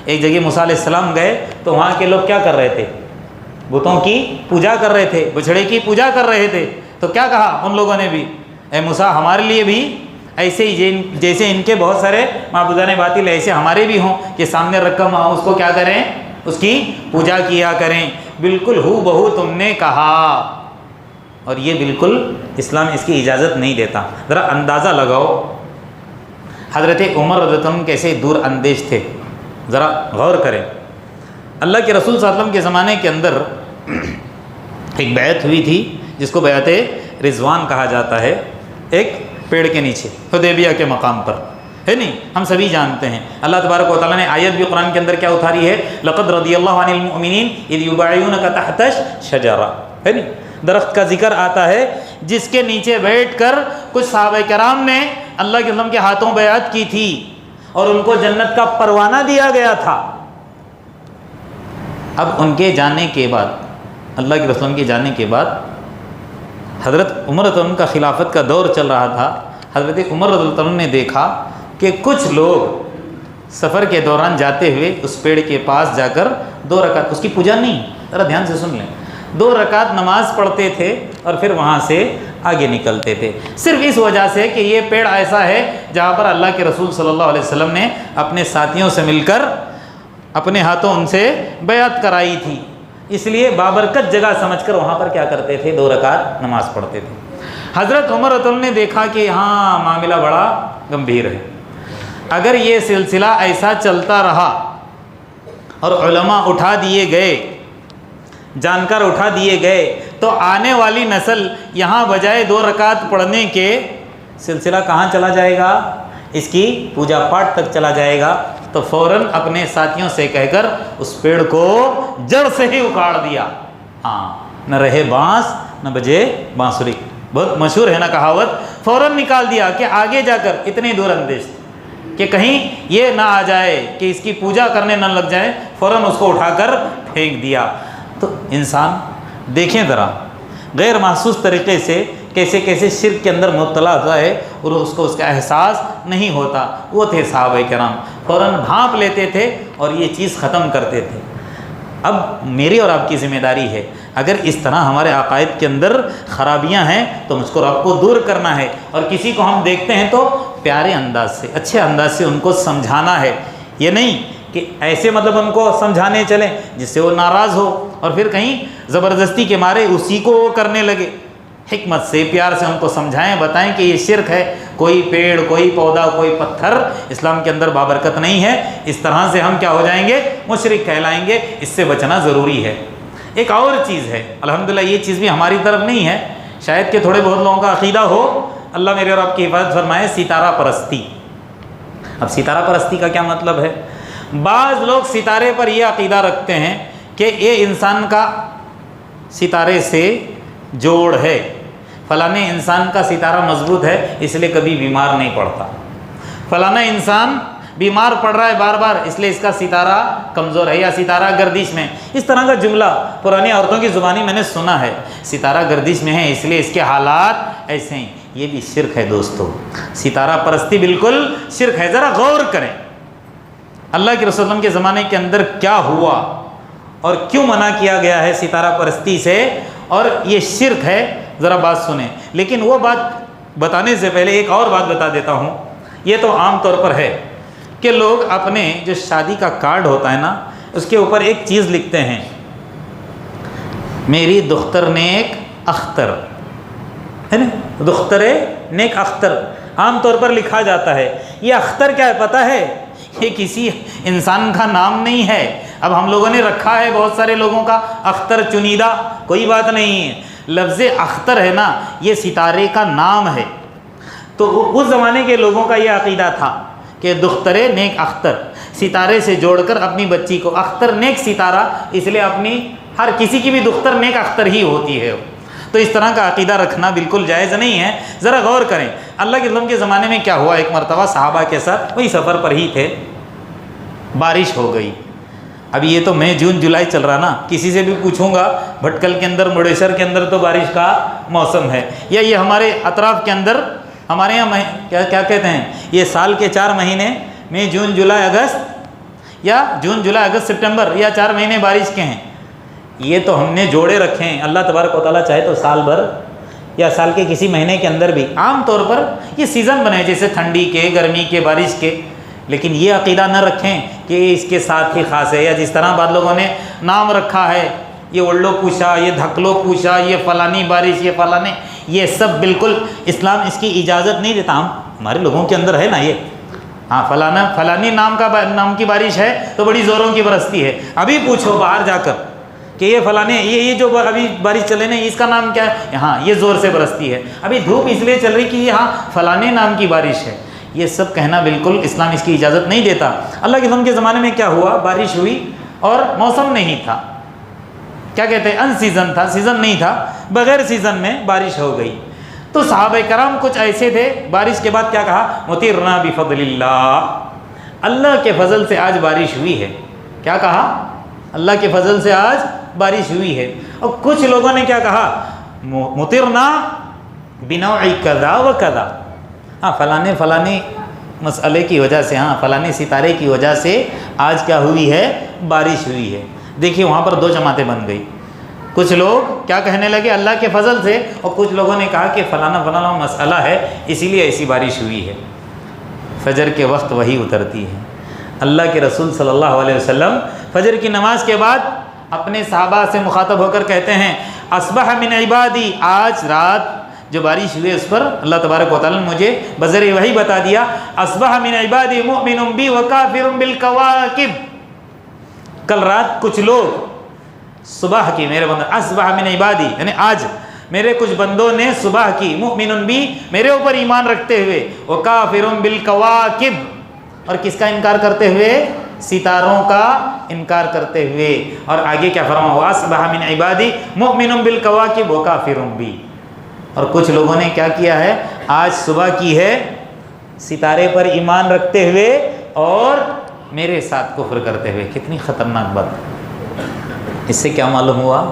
ایک جگہ موسیٰ علیہ السلام گئے تو وہاں کے لوگ کیا کر رہے تھے؟ بتوں کی پوجا کر رہے تھے، بچھڑے کی پوجا کر رہے تھے۔ تو تو کیا کہا ان لوگوں نے بھی، اے موسیٰ ہمارے لیے بھی ایسے ہی جیسے ان کے بہت سارے معبودان باطل ایسے ہمارے بھی ہوں کہ سامنے رکھا ہوا اس کو کیا کریں، اس کی پوجا کیا کریں۔ بالکل ہو بہو تم نے کہا، اور یہ بالکل اسلام اس کی اجازت نہیں دیتا۔ ذرا اندازہ لگاؤ حضرت عمر رضی اللہ عنہ کیسے دور اندیش تھے، ذرا غور کریں۔ اللہ کے رسول صلی اللہ علیہ وسلم کے زمانے کے اندر ایک بیعت ہوئی تھی جس کو بیعت رضوان کہا جاتا ہے، ایک پیڑ کے نیچے حدیبیہ کے مقام پر، ہے نہیں، ہم سبھی جانتے ہیں۔ اللہ تبارک و تعالیٰ نے آیت بھی قرآن کے اندر کیا اتاری ہے، لقد رضی اللہ عن المؤمنین اذ یبایعونک تحت الشجرہ، ہے نہیں، درخت کا ذکر آتا ہے جس کے نیچے بیٹھ کر کچھ صحابہ کرام نے اللہ کے رسول کے ہاتھوں بیعت کی تھی اور ان کو جنت کا پروانہ دیا گیا تھا۔ اب ان کے جانے کے بعد، اللہ کے رسول کے جانے کے بعد حضرت عمر رضی اللہ عنہ کا خلافت کا دور چل رہا تھا۔ حضرت عمر رضی اللہ عنہ نے دیکھا کہ کچھ لوگ سفر کے دوران جاتے ہوئے اس پیڑ کے پاس جا کر 2 رکعت، اس کی پوجا نہیں، ذرا دھیان سے سن لیں، 2 رکعت نماز پڑھتے تھے اور پھر وہاں سے آگے نکلتے تھے، صرف اس وجہ سے کہ یہ پیڑ ایسا ہے جہاں پر اللہ کے رسول صلی اللہ علیہ وسلم نے اپنے ساتھیوں سے مل کر اپنے ہاتھوں ان سے بیعت کرائی تھی، اس لیے بابرکت جگہ سمجھ کر وہاں پر کیا کرتے تھے، 2 رکعت نماز پڑھتے تھے۔ حضرت عمر رضی اللہ عنہ نے دیکھا کہ ہاں معاملہ بڑا گمبھیر ہے، اگر یہ سلسلہ ایسا چلتا رہا اور علماء اٹھا دیے گئے، جانکار اٹھا دیے گئے، تو آنے والی نسل یہاں بجائے 2 رکعت پڑھنے کے سلسلہ کہاں چلا جائے گا، اس کی پوجا پاٹ تک چلا جائے گا۔ تو فوراً اپنے ساتھیوں سے کہہ کر اس پیڑ کو جڑ سے ہی اکھاڑ دیا۔ ہاں، نہ رہے بانس نہ بجے بانسری، بہت مشہور ہے نا کہاوت، فوراً نکال دیا کہ آگے جا کر اتنے دور اندیش کہ کہیں یہ نہ آ جائے کہ اس کی پوجا کرنے نہ لگ جائے، فوراً اس کو اٹھا کر پھینک دیا۔ تو انسان دیکھیں ذرا غیر محسوس طریقے سے کیسے کیسے شرک کے اندر مبتلا ہوتا ہے اور اس کو اس کا احساس نہیں ہوتا۔ وہ تھے صحابہ کرام، فوراً بھانپ لیتے تھے اور یہ چیز ختم کرتے تھے۔ اب میری اور آپ کی ذمہ داری ہے، اگر اس طرح ہمارے عقائد کے اندر خرابیاں ہیں تو مجھ کو رب کو دور کرنا ہے، اور کسی کو ہم دیکھتے ہیں تو پیارے انداز سے، اچھے انداز سے ان کو سمجھانا ہے، یہ نہیں کہ ایسے مطلب ان کو سمجھانے چلیں جس سے وہ ناراض ہو اور پھر کہیں زبردستی کے مارے اسی کو وہ کرنے لگے۔ حکمت سے، پیار سے ان کو سمجھائیں، بتائیں کہ یہ شرک ہے، کوئی پیڑ، کوئی پودا، کوئی پتھر اسلام کے اندر بابرکت نہیں ہے، اس طرح سے ہم کیا ہو جائیں گے، مشرک کہلائیں گے، اس سے بچنا ضروری ہے۔ ایک اور چیز ہے، الحمدللہ یہ چیز بھی ہماری طرف نہیں ہے، شاید کہ تھوڑے بہت لوگوں کا عقیدہ ہو، اللہ میرے اور آپ کی حفاظت فرمائے، ستارہ پرستی۔ اب ستارہ پرستی کا کیا مطلب ہے؟ بعض لوگ ستارے پر یہ عقیدہ رکھتے ہیں کہ یہ انسان کا ستارے سے جوڑ ہے، فلاں انسان کا ستارہ مضبوط ہے اس لیے کبھی بیمار نہیں پڑتا، فلاں انسان بیمار پڑ رہا ہے بار بار اس لیے اس کا ستارہ کمزور ہے یا ستارہ گردش میں، اس طرح کا جملہ پرانی عورتوں کی زبانی میں نے سنا ہے، ستارہ گردش میں ہے اس لیے اس کے حالات ایسے ہیں۔ یہ بھی شرک ہے دوستو، ستارہ پرستی بالکل شرک ہے۔ ذرا غور کریں اللہ کے رسول اللہ کے زمانے کے اندر کیا ہوا اور کیوں منع کیا گیا ہے ستارہ پرستی سے، اور یہ شرک ہے، ذرا بات سنیں۔ لیکن وہ بات بتانے سے پہلے ایک اور بات بتا دیتا ہوں، یہ تو عام طور پر ہے کہ لوگ اپنے جو شادی کا کارڈ ہوتا ہے نا اس کے اوپر ایک چیز لکھتے ہیں، میری دختر نیک اختر، ہے نا، دختر نیک اختر عام طور پر لکھا جاتا ہے۔ یہ اختر کیا ہے پتہ ہے؟ یہ کسی انسان کا نام نہیں ہے، اب ہم لوگوں نے رکھا ہے بہت سارے لوگوں کا اختر چنیدہ، کوئی بات نہیں ہے، لفظ اختر ہے نا یہ ستارے کا نام ہے۔ تو اس زمانے کے لوگوں کا یہ عقیدہ تھا کہ دختر نیک اختر، ستارے سے جوڑ کر اپنی بچی کو، اختر نیک ستارہ، اس لیے اپنی ہر کسی کی بھی دختر نیک اختر ہی ہوتی ہے۔ تو اس طرح کا عقیدہ رکھنا بالکل جائز نہیں ہے۔ ذرا غور کریں اللہ کے رسول کے زمانے میں کیا ہوا۔ ایک مرتبہ صحابہ کے ساتھ وہی سفر پر ہی تھے، بارش ہو گئی۔ اب یہ تو مئی جون جولائی چل رہا نا، کسی سے بھی پوچھوں گا بھٹکل کے اندر، مڑیسر کے اندر تو بارش کا موسم ہے، یا یہ ہمارے اطراف کے اندر ہمارے یہاں کیا کہتے ہیں، یہ سال کے 4 مہینے مئی جون جولائی اگست، یا جون جولائی اگست سپٹمبر، یا 4 مہینے بارش کے ہیں۔ یہ تو ہم نے جوڑے رکھے ہیں، اللہ تبارک و تعالیٰ چاہے تو سال بھر یا سال کے کسی مہینے کے اندر بھی عام طور پر یہ سیزن بنے جیسے ٹھنڈی کے، گرمی کے، بارش کے، لیکن یہ عقیدہ نہ رکھیں کہ اس کے ساتھ ہی خاص ہے، یا جس طرح بعض لوگوں نے نام رکھا ہے، یہ اڑلو پوچھا، یہ دھکلو پوچھا، یہ فلانی بارش، یہ فلانے، یہ سب بالکل اسلام اس کی اجازت نہیں دیتا۔ ہمارے لوگوں کے اندر ہے نا یہ، ہاں فلانی نام کی بارش ہے تو بڑی زوروں کی برستی ہے، ابھی پوچھو باہر جا کر کہ یہ فلانے یہ جو ابھی بارش چلے نا اس کا نام کیا ہے، ہاں یہ زور سے برستی ہے، ابھی دھوپ اس لیے چل رہی کہ یہ ہاں فلانے نام کی بارش ہے۔ یہ سب کہنا بالکل اسلام اس کی اجازت نہیں دیتا۔ اللہ کے فضل کے زمانے میں کیا ہوا، بارش ہوئی اور موسم نہیں تھا، کیا کہتے ہیں ان سیزن تھا، سیزن نہیں تھا، بغیر سیزن میں بارش ہو گئی۔ تو صحابہ کرام کچھ ایسے تھے، بارش کے بعد کیا کہا، مطرنا بفضل اللہ، اللہ کے فضل سے آج بارش ہوئی ہے۔ کیا کہا، اللہ کے فضل سے آج بارش ہوئی ہے۔ اور کچھ لوگوں نے کیا کہا، مطرنا بنوع کذا و کذا، ہاں فلانے مسئلے کی وجہ سے، ہاں فلانے ستارے کی وجہ سے آج کیا ہوئی ہے، بارش ہوئی ہے۔ دیکھیے وہاں پر دو جماعتیں بن گئی، کچھ لوگ کیا کہنے لگے اللہ کے فضل سے، اور کچھ لوگوں نے کہا کہ فلانا مسئلہ ہے اسی لیے ایسی بارش ہوئی ہے۔ فجر کے وقت وہی اترتی ہے، اللہ کے رسول صلی اللہ علیہ وسلم فجر کی نماز کے بعد اپنے صحابہ سے مخاطب ہو کر کہتے ہیں، اصبح من عبادی، آج رات جو بارش ہوئی اس پر اللہ تبارک و تعالیٰ نے مجھے بذریعہ وحی بتا دیا، اصبح من عبادی مؤمن بی وکافر بالکواکب، کل رات کچھ لوگ صبح کی، میرے بندے اصبح من عبادی یعنی آج میرے کچھ بندوں نے صبح کی، مؤمن بی میرے اوپر ایمان رکھتے ہوئے، وکافر بالکواکب، اور کس کا انکار کرتے ہوئے، ستاروں کا انکار کرتے ہوئے۔ اور آگے کیا فرمایا، واصبح من عبادی مؤمن بالکواکب وکافر بی، اور کچھ لوگوں نے کیا کیا ہے، آج صبح کی ہے ستارے پر ایمان رکھتے ہوئے اور میرے ساتھ کفر کرتے ہوئے۔ کتنی خطرناک بات۔ اس سے کیا معلوم ہوا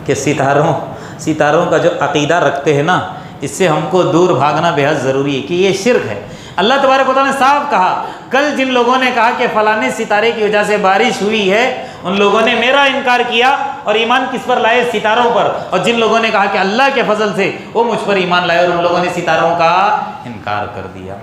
کہ ستاروں کا جو عقیدہ رکھتے ہیں نا، اس سے ہم کو دور بھاگنا بہت ضروری ہے کہ یہ شرک ہے۔ اللہ تبارک و تعالیٰ نے صاف کہا، کل جن لوگوں نے کہا کہ فلانے ستارے کی وجہ سے بارش ہوئی ہے، ان لوگوں نے میرا انکار کیا اور ایمان کس پر لائے، ستاروں پر، اور جن لوگوں نے کہا کہ اللہ کے فضل سے وہ مجھ پر ایمان لائے، اور ان لوگوں نے ستاروں کا انکار کر دیا۔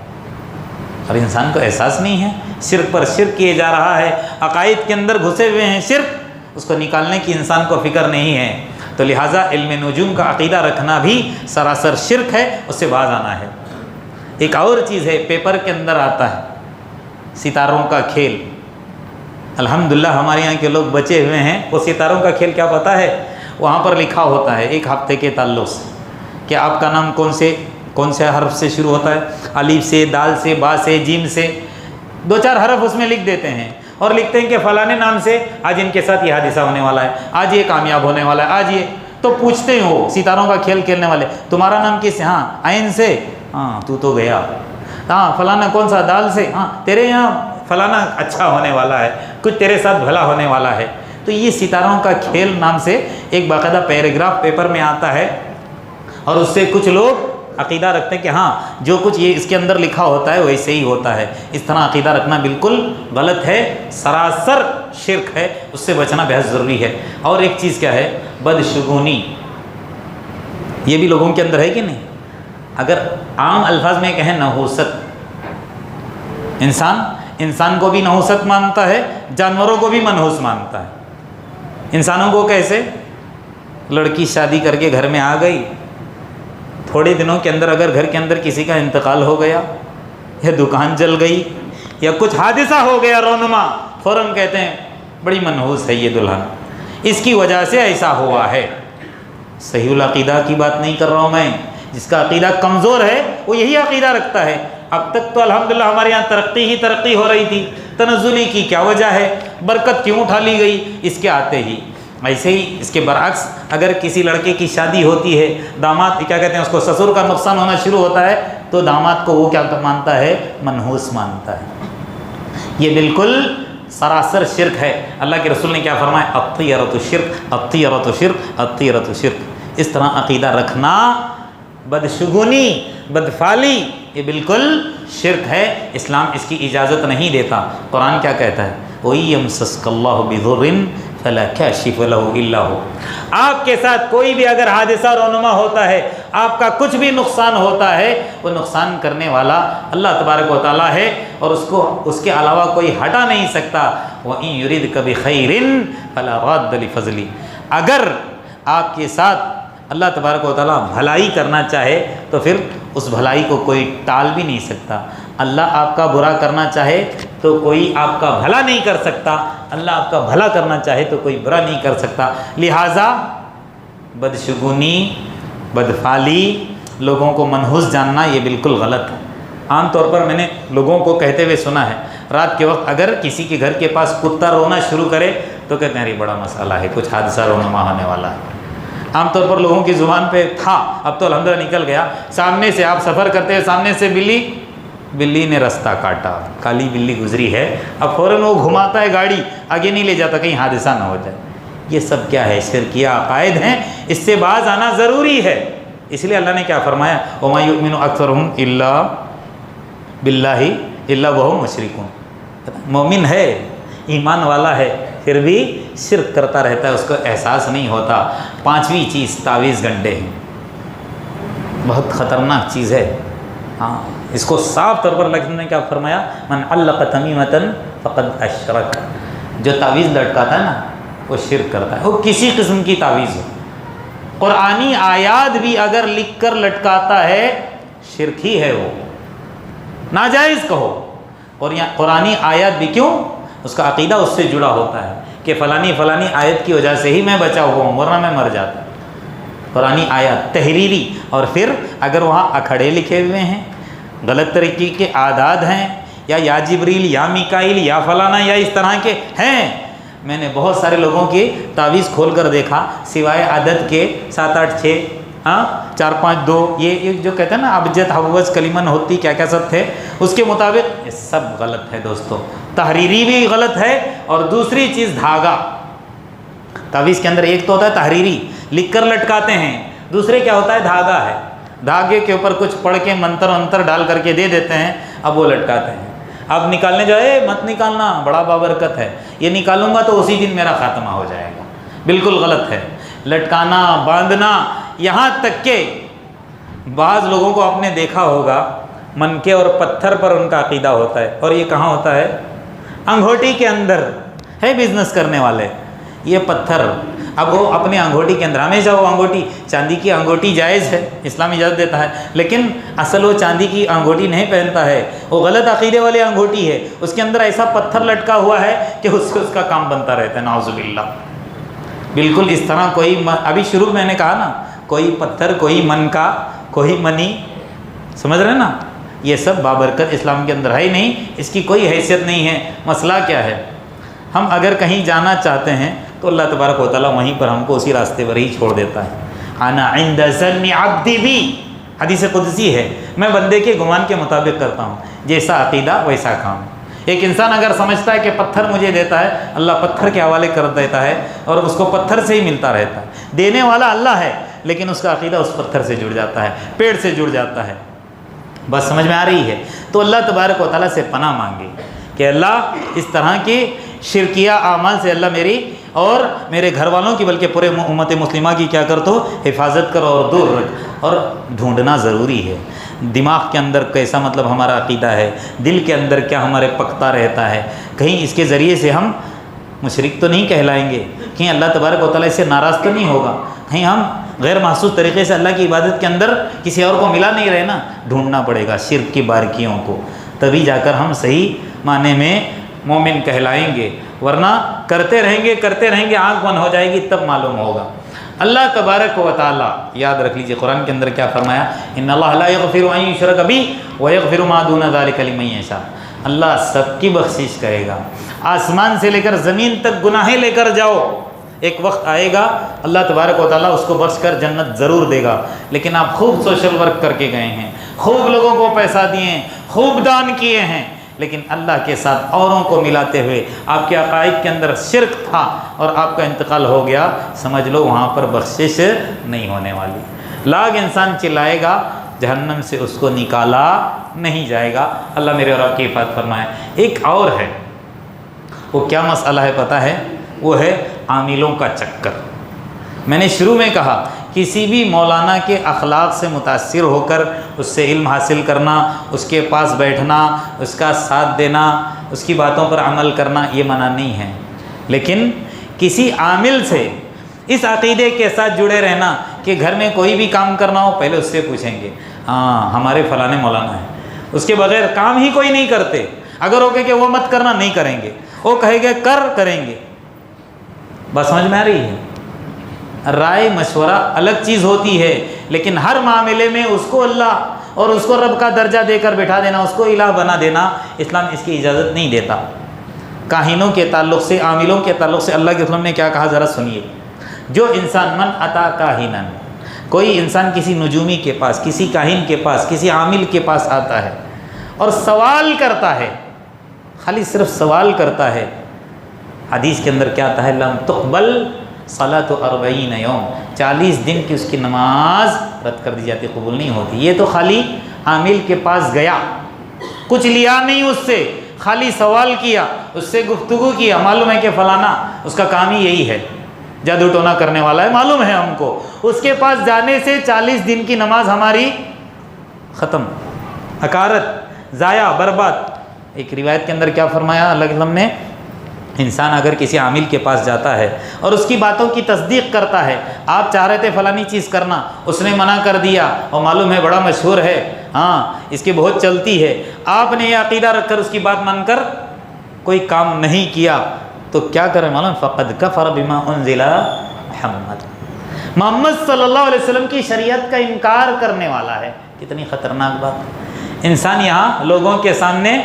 اور انسان کو احساس نہیں ہے، شرک پر شرک کیے جا رہا ہے، عقائد کے اندر گھسے ہوئے ہیں شرک، اس کو نکالنے کی انسان کو فکر نہیں ہے۔ تو لہٰذا علم نجوم کا عقیدہ رکھنا بھی سراسر شرک ہے، اس سے باز آنا ہے۔ ایک اور چیز ہے، پیپر کے اندر آتا ہے ستاروں کا کھیل۔ الحمدللہ ہمارے یہاں کے لوگ بچے ہوئے ہیں، وہ ستاروں کا کھیل کیا پتہ ہے، وہاں پر لکھا ہوتا ہے ایک ہفتے کے تعلق سے کہ آپ کا نام کون سے حرف سے شروع ہوتا ہے، الف سے، دال سے، با سے، جیم سے، 2-4 حرف اس میں لکھ دیتے ہیں، اور لکھتے ہیں کہ فلانے نام سے آج ان کے ساتھ یہ حادثہ ہونے والا ہے، آج یہ کامیاب ہونے والا ہے، آج یہ۔ تو پوچھتے ہیں وہ ستاروں کا کھیل کھیلنے والے، تمہارا نام کس سے، ہاں عین سے، ہاں تو گیا، ہاں فلانا کون سا، دال سے، ہاں تیرے یہاں فلانا اچھا ہونے والا ہے، کچھ تیرے ساتھ بھلا ہونے والا ہے۔ تو یہ ستاروں کا کھیل نام سے ایک باقاعدہ پیراگراف پیپر میں آتا ہے، اور اس سے کچھ لوگ عقیدہ رکھتے ہیں کہ ہاں جو کچھ یہ اس کے اندر لکھا ہوتا ہے ویسے ہی ہوتا ہے۔ اس طرح عقیدہ رکھنا بالکل غلط ہے، سراسر شرک ہے، اس سے بچنا بہت ضروری ہے۔ اور ایک چیز کیا ہے، بدشگونی، یہ بھی لوگوں کے اندر ہے کہ نہیں؟ اگر عام الفاظ میں کہیں نحوست، انسان کو بھی نحوست مانتا ہے، جانوروں کو بھی منحوس مانتا ہے۔ انسانوں کو کیسے، لڑکی شادی کر کے گھر میں آ گئی، تھوڑے دنوں کے اندر اگر گھر کے اندر کسی کا انتقال ہو گیا، یا دکان جل گئی، یا کچھ حادثہ ہو گیا رونما، فوراً کہتے ہیں بڑی منحوس ہے یہ دلہن، اس کی وجہ سے ایسا ہوا ہے۔ صحیح العقیدہ کی بات نہیں کر رہا ہوں میں، جس کا عقیدہ کمزور ہے وہ یہی عقیدہ رکھتا ہے۔ اب تک تو الحمدللہ ہمارے یہاں ترقی ہو رہی تھی، تنزلی کی کیا وجہ ہے، برکت کیوں اٹھا لی گئی اس کے آتے ہی۔ ایسے ہی اس کے برعکس اگر کسی لڑکے کی شادی ہوتی ہے، داماد کیا کہتے ہیں، اس کو سسر کا نقصان ہونا شروع ہوتا ہے، تو داماد کو وہ کیا مانتا ہے، منحوس مانتا ہے۔ یہ بالکل سراسر شرک ہے۔ اللہ کے رسول نے کیا فرمایا، الطیرۃ شرک، الطیرۃ شرک، الطیرۃ شرک۔ اس طرح عقیدہ رکھنا، بدشگونی، بدفعلی، یہ بالکل شرک ہے، اسلام اس کی اجازت نہیں دیتا۔ قرآن کیا کہتا ہے، وَإِن يَمْسَسْكَ اللَّهُ بِضُرٍّ فَلَا كَاشِفَ لَهُ إِلَّا هُوَ۔ آپ کے ساتھ کوئی بھی اگر حادثہ رونما ہوتا ہے، آپ کا کچھ بھی نقصان ہوتا ہے وہ نقصان کرنے والا اللہ تبارک و تعالیٰ ہے، اور اس کے علاوہ کوئی ہٹا نہیں سکتا۔ وَإِن يُرِدْكَ بِخَيْرٍ فَلَا رَادَّ لِفَضْلِهِ، اگر آپ کے ساتھ اللہ تبارک و تعالیٰ بھلائی کرنا چاہے تو پھر اس بھلائی کو کوئی ٹال بھی نہیں سکتا۔ اللہ آپ کا برا کرنا چاہے تو کوئی آپ کا بھلا نہیں کر سکتا، اللہ آپ کا بھلا کرنا چاہے تو کوئی برا نہیں کر سکتا۔ لہٰذا بدشگونی، بدفعلی، لوگوں کو منحوس جاننا یہ بالکل غلط ہے۔ عام طور پر میں نے لوگوں کو کہتے ہوئے سنا ہے، رات کے وقت اگر کسی کے گھر کے پاس کتا رونا شروع کرے تو کہتے ہیں ارے بڑا مسئلہ ہے، کچھ حادثہ رونما ہونے والا ہے۔ عام طور پر لوگوں کی زبان پہ تھا، اب تو الحمدللہ نکل گیا، سامنے سے آپ سفر کرتے ہیں، سامنے سے بلی نے رستہ کاٹا، کالی بلی گزری ہے، اب فوراً وہ گھماتا ہے گاڑی، آگے نہیں لے جاتا کہیں حادثہ نہ ہو جائے۔ یہ سب کیا ہے؟ شرکیہ عقائد ہیں، اس سے باز آنا ضروری ہے۔ اس لیے اللہ نے کیا فرمایا؟ وَمَا يُؤْمِنُ أَكْثَرُهُمْ إِلَّا بِاللَّهِ إِلَّا وَهُمْ مُشْرِكُونَ، مومن ہے، ایمان والا ہے، پھر بھی شرک کرتا رہتا ہے، اس کو احساس نہیں ہوتا۔ پانچویں چیز تعویذ گھنٹے ہیں، بہت خطرناک چیز ہے۔ ہاں، اس کو صاف طور پر اللہ نے کیا فرمایا؟ من علق تمیمۃ فقد اشرک، جو تعویذ لٹکاتا ہے نا وہ شرک کرتا ہے، وہ کسی قسم کی تعویذ ہو۔ قرآنی آیات بھی اگر لکھ کر لٹکاتا ہے شرک ہی ہے، وہ ناجائز کہو۔ اور یہاں قرآنی آیات بھی کیوں؟ اس کا عقیدہ اس سے جڑا ہوتا ہے کہ فلانی آیت کی وجہ سے ہی میں بچا ہوا ہوں، ورنہ میں مر جاتا۔ قرآنی آیات تحریری، اور پھر اگر وہاں اکھڑے لکھے ہوئے ہیں، غلط طریقے کے اعداد ہیں، یا جبریل یا میکائیل یا فلانا یا اس طرح کے ہیں۔ میں نے بہت سارے لوگوں کی تعویذ کھول کر دیکھا، سوائے عدد کے 7 8 6 4 5 2 یہ جو کہتے ہیں نا ابجد حوض کلیمن ہوتی کیا کیا سب تھے، اس کے مطابق یہ سب غلط ہے دوستو۔ تحریری بھی غلط ہے، اور دوسری چیز دھاگا۔ تعویذ کے اندر ایک تو ہوتا ہے تحریری، لکھ کر لٹکاتے ہیں، دوسرے کیا ہوتا ہے؟ دھاگا ہے، دھاگے کے اوپر کچھ پڑھ کے منتر ڈال کر کے دے دیتے ہیں، اب وہ لٹکاتے ہیں۔ اب نکالنے جائے مت نکالنا، بڑا بابرکت ہے، یہ نکالوں گا تو اسی دن میرا خاتمہ ہو جائے گا، بالکل غلط ہے۔ لٹکانا، باندھنا، یہاں تک کہ بعض لوگوں کو آپ نے دیکھا ہوگا منکے اور پتھر پر ان کا عقیدہ ہوتا ہے، اور یہ کہاں ہوتا ہے؟ انگوٹھی کے اندر ہے بزنس کرنے والے، یہ پتھر اب وہ اپنے انگوٹھی کے اندر، ہمیشہ وہ انگوٹھی، چاندی کی انگوٹھی جائز ہے، اسلام اجازت دیتا ہے، لیکن اصل وہ چاندی کی انگوٹھی نہیں پہنتا ہے، وہ غلط عقیدے والی انگوٹھی ہے، اس کے اندر ایسا پتھر لٹکا ہوا ہے کہ اس سے اس کا کام بنتا رہتا ہے، نعوذ باللہ۔ بالکل اس طرح کوئی ابھی شروع میں نے کہا نا، کوئی پتھر، کوئی من کا، کوئی منی، سمجھ رہے نا؟ یہ سب بابرکت اسلام کے اندر ہے ہی نہیں، اس کی کوئی حیثیت نہیں ہے۔ مسئلہ کیا ہے؟ ہم اگر کہیں جانا چاہتے ہیں تو اللہ تبارک و تعالیٰ وہیں پر ہم کو اسی راستے پر ہی چھوڑ دیتا ہے۔ انا عند ظن عبدی بی، حدیث قدسی ہے، میں بندے کے گمان کے مطابق کرتا ہوں، جیسا عقیدہ ویسا کام۔ ایک انسان اگر سمجھتا ہے کہ پتھر مجھے دیتا ہے، اللہ پتھر کے حوالے کر دیتا ہے، اور اس کو پتھر سے ہی ملتا رہتا ہے۔ دینے والا اللہ ہے، لیکن اس کا عقیدہ اس پتھر سے جڑ جاتا ہے، پیڑ سے جڑ جاتا ہے۔ بس سمجھ میں آ رہی ہے؟ تو اللہ تبارک و تعالیٰ سے پناہ مانگے کہ اللہ اس طرح کی شرکیہ اعمال سے اللہ میری اور میرے گھر والوں کی، بلکہ پورے امت مسلمہ کی کیا کر تو حفاظت کر اور دور رکھ۔ اور ڈھونڈنا ضروری ہے، دماغ کے اندر کیسا مطلب ہمارا عقیدہ ہے، دل کے اندر کیا ہمارے پکتا رہتا ہے، کہیں اس کے ذریعے سے ہم مشرک تو نہیں کہلائیں گے، کہیں اللہ تبارک و تعالیٰ اس سے ناراض تو نہیں ہوگا، کہیں ہم غیر محسوس طریقے سے اللہ کی عبادت کے اندر کسی اور کو ملا نہیں رہے نا۔ ڈھونڈنا پڑے گا شرک کی باریکیوں کو، تبھی جا کر ہم صحیح معنی میں مومن کہلائیں گے، ورنہ کرتے رہیں گے، آنکھ بند ہو جائے گی تب معلوم ہوگا۔ اللہ تبارک و تعالیٰ، یاد رکھ لیجئے قرآن کے اندر کیا فرمایا؟ ان اللہ لا یغفر ان یشرک بہ ویغفر ما دون ذلک لمن یشاء، اللہ سب کی بخشش کرے گا، آسمان سے لے کر زمین تک گناہیں لے کر جاؤ، ایک وقت آئے گا اللہ تبارک و تعالیٰ اس کو بخش کر جنت ضرور دے گا، لیکن آپ خوب سوشل ورک کر کے گئے ہیں، خوب لوگوں کو پیسہ دیے ہیں، خوب دان کیے ہیں، لیکن اللہ کے ساتھ اوروں کو ملاتے ہوئے آپ کے عقائد کے اندر شرک تھا اور آپ کا انتقال ہو گیا، سمجھ لو وہاں پر بخشش نہیں ہونے والی۔ لاکھ انسان چلائے گا، جہنم سے اس کو نکالا نہیں جائے گا۔ اللہ میرے اور آپ کی حفاظت فرمائے۔ ایک اور ہے، وہ کیا مسئلہ ہے پتہ ہے؟ وہ ہے عاملوں کا چکر۔ میں نے شروع میں کہا کہ کسی بھی مولانا کے اخلاق سے متاثر ہو کر اس سے علم حاصل کرنا، اس کے پاس بیٹھنا، اس کا ساتھ دینا، اس کی باتوں پر عمل کرنا یہ منع نہیں ہے، لیکن کسی عامل سے اس عقیدے کے ساتھ جڑے رہنا کہ گھر میں کوئی بھی کام کرنا ہو پہلے اس سے پوچھیں گے، ہاں ہمارے فلانے مولانا ہیں، اس کے بغیر کام ہی کوئی نہیں کرتے، اگر وہ کہے کہ وہ مت کرنا نہیں کریں گے، وہ کہے گے کریں گے۔ بس سمجھ میں آ رہی ہے؟ رائے مشورہ الگ چیز ہوتی ہے، لیکن ہر معاملے میں اس کو اللہ اور اس کو رب کا درجہ دے کر بٹھا دینا، اس کو الہ بنا دینا، اسلام اس کی اجازت نہیں دیتا۔ کاہنوں کے تعلق سے، عاملوں کے تعلق سے اللہ کے رسول نے کیا کہا ذرا سنیے۔ جو انسان من اتا کاہنن، کوئی انسان کسی نجومی کے پاس، کسی کاہن کے پاس، کسی عامل کے پاس آتا ہے اور سوال کرتا ہے، خالی صرف سوال کرتا ہے، حدیث کے اندر کیا آتا ہے، لم تقبل صلاۃ 40 یوم، 40 دن کی اس کی نماز رد کر دی جاتی، قبول نہیں ہوتی۔ یہ تو خالی عامل کے پاس گیا، کچھ لیا نہیں اس سے، خالی سوال کیا، اس سے گفتگو کیا، معلوم ہے کہ فلانا اس کا کام ہی یہی ہے، جادو ٹونا کرنے والا ہے، معلوم ہے ہم کو، اس کے پاس جانے سے 40 دن کی نماز ہماری ختم، حقارت، ضائع، برباد۔ ایک روایت کے اندر کیا فرمایا اللہ کے وسلم نے، انسان اگر کسی عامل کے پاس جاتا ہے اور اس کی باتوں کی تصدیق کرتا ہے، آپ چاہ رہے تھے فلانی چیز کرنا، اس نے منع کر دیا، اور معلوم ہے بڑا مشہور ہے، ہاں اس کی بہت چلتی ہے، آپ نے یہ عقیدہ رکھ کر اس کی بات مان کر کوئی کام نہیں کیا، تو کیا کریں معلوم، فقد کفر بما انزل محمد صلی اللہ علیہ وسلم کی شریعت کا انکار کرنے والا ہے۔ کتنی خطرناک بات، انسان یہاں لوگوں کے سامنے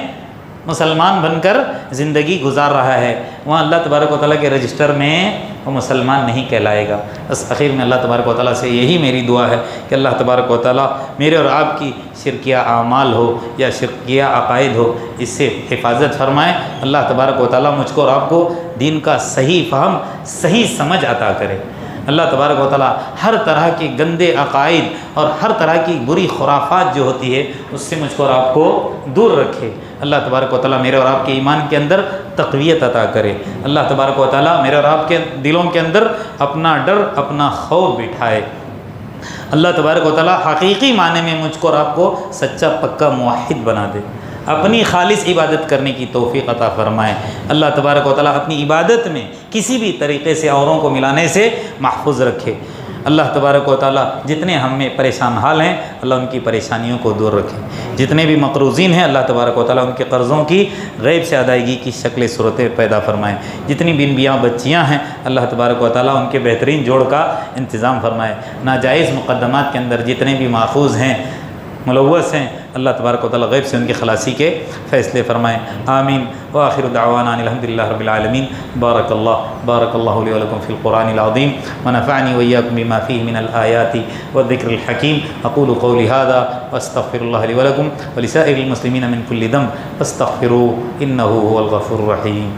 مسلمان بن کر زندگی گزار رہا ہے، وہاں اللہ تبارک و تعالیٰ کے رجسٹر میں وہ مسلمان نہیں کہلائے گا۔ بس آخر میں اللہ تبارک و تعالیٰ سے یہی میری دعا ہے کہ اللہ تبارک و تعالیٰ میرے اور آپ کی شرکیہ اعمال ہو یا شرکیہ عقائد ہو، اس سے حفاظت فرمائے۔ اللہ تبارک و تعالیٰ مجھ کو اور آپ کو دین کا صحیح فہم، صحیح سمجھ عطا کرے۔ اللہ تبارک و تعالیٰ ہر طرح کے گندے عقائد اور ہر طرح کی بری خرافات جو ہوتی ہے اس سے مجھ کو اور آپ کو دور رکھے۔ اللہ تبارک و تعالیٰ میرے اور آپ کے ایمان کے اندر تقویت عطا کرے۔ اللہ تبارک و تعالیٰ میرے اور آپ کے دلوں کے اندر اپنا ڈر، اپنا خوف بٹھائے۔ اللہ تبارک و تعالیٰ حقیقی معنی میں مجھ کو اور آپ کو سچا پکا موحد بنا دے، اپنی خالص عبادت کرنے کی توفیق عطا فرمائے۔ اللہ تبارک و تعالیٰ اپنی عبادت میں کسی بھی طریقے سے اوروں کو ملانے سے محفوظ رکھے۔ اللہ تبارک و تعالیٰ جتنے ہم میں پریشان حال ہیں اللہ ان کی پریشانیوں کو دور رکھے، جتنے بھی مقروضین ہیں اللہ تبارک و تعالیٰ ان کے قرضوں کی غیب سے ادائیگی کی شکل صورتیں پیدا فرمائے، جتنی بن بیاں بچیاں ہیں اللہ تبارک و تعالیٰ ان کے بہترین جوڑ کا انتظام فرمائے، ناجائز مقدمات کے اندر جتنے بھی ماخوذ ہیں، ملوث ہیں، اللہ تبارک و تعالیٰ غیب سے ان کی خلاصی کے فیصلے فرمائیں۔ آمین۔ وآخر دعوانا الحمد للہ رب العالمین۔ بارک اللہ لی ولکم فی القرآن العظیم ونفعنی وإیاکم بما فیہ من الآیات والذکر الحکیم۔ اقول قولی ھذا واستغفر اللہ لی ولکم ولسائر المسلمین من کل ذنب فاستغفروہ انہ هو الغفور الرحیم۔